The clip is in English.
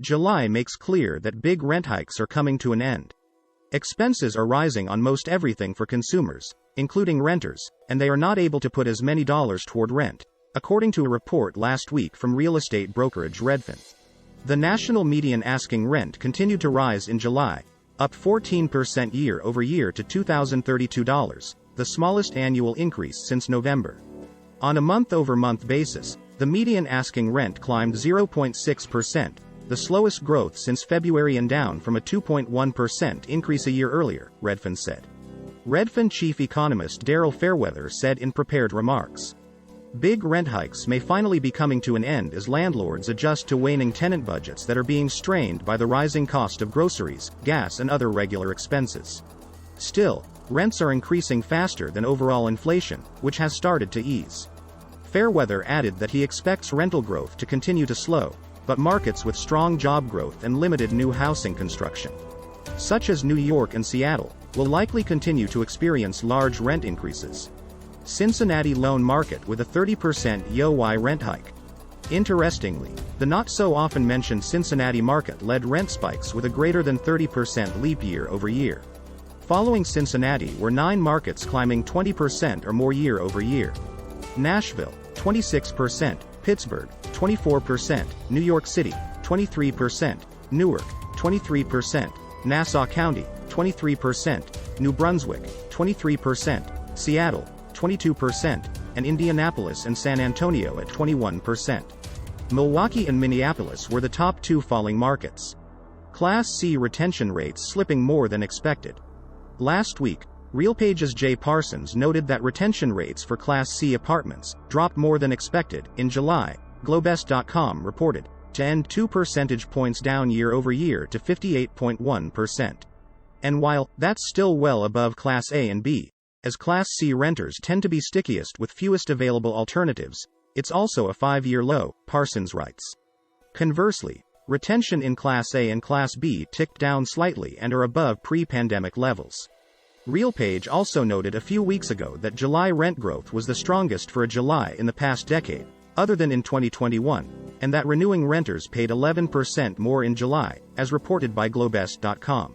July makes clear that big rent hikes are coming to an end. Expenses are rising on most everything for consumers, including renters, and they are not able to put as many dollars toward rent, according to a report last week from real estate brokerage Redfin. The national median asking rent continued to rise in July, up 14% year-over-year to $2,032, the smallest annual increase since November. On a month-over-month basis, the median asking rent climbed 0.6%, the slowest growth since February and down from a 2.1% increase a year earlier, Redfin said. Redfin chief economist Daryl Fairweather said in prepared remarks, "Big rent hikes may finally be coming to an end as landlords adjust to waning tenant budgets that are being strained by the rising cost of groceries, gas and other regular expenses. Still, rents are increasing faster than overall inflation, which has started to ease." Fairweather added that he expects rental growth to continue to slow, but markets with strong job growth and limited new housing construction, such as New York and Seattle, will likely continue to experience large rent increases. Cincinnati lone market with a 30% YoY rent hike. Interestingly, the not-so-often mentioned Cincinnati market led rent spikes with a greater than 30% leap year over year. Following Cincinnati were 9 markets climbing 20% or more year over year. Nashville, 26%, Pittsburgh, 24%, New York City, 23%, Newark, 23%, Nassau County, 23%, New Brunswick, 23%, Seattle, 22%, and Indianapolis and San Antonio at 21%. Milwaukee and Minneapolis were the top 2 falling markets. Class C retention rates slipping more than expected. Last week, RealPage's Jay Parsons noted that retention rates for Class C apartments dropped more than expected in July, Globest.com reported, to end 2 percentage points down year over year to 58.1%. And while that's still well above Class A and B, as Class C renters tend to be stickiest with fewest available alternatives, it's also a 5-year low, Parsons writes. Conversely, retention in Class A and Class B ticked down slightly and are above pre-pandemic levels. RealPage also noted a few weeks ago that July rent growth was the strongest for a July in the past decade, other than in 2021, and that renewing renters paid 11% more in July, as reported by Globest.com.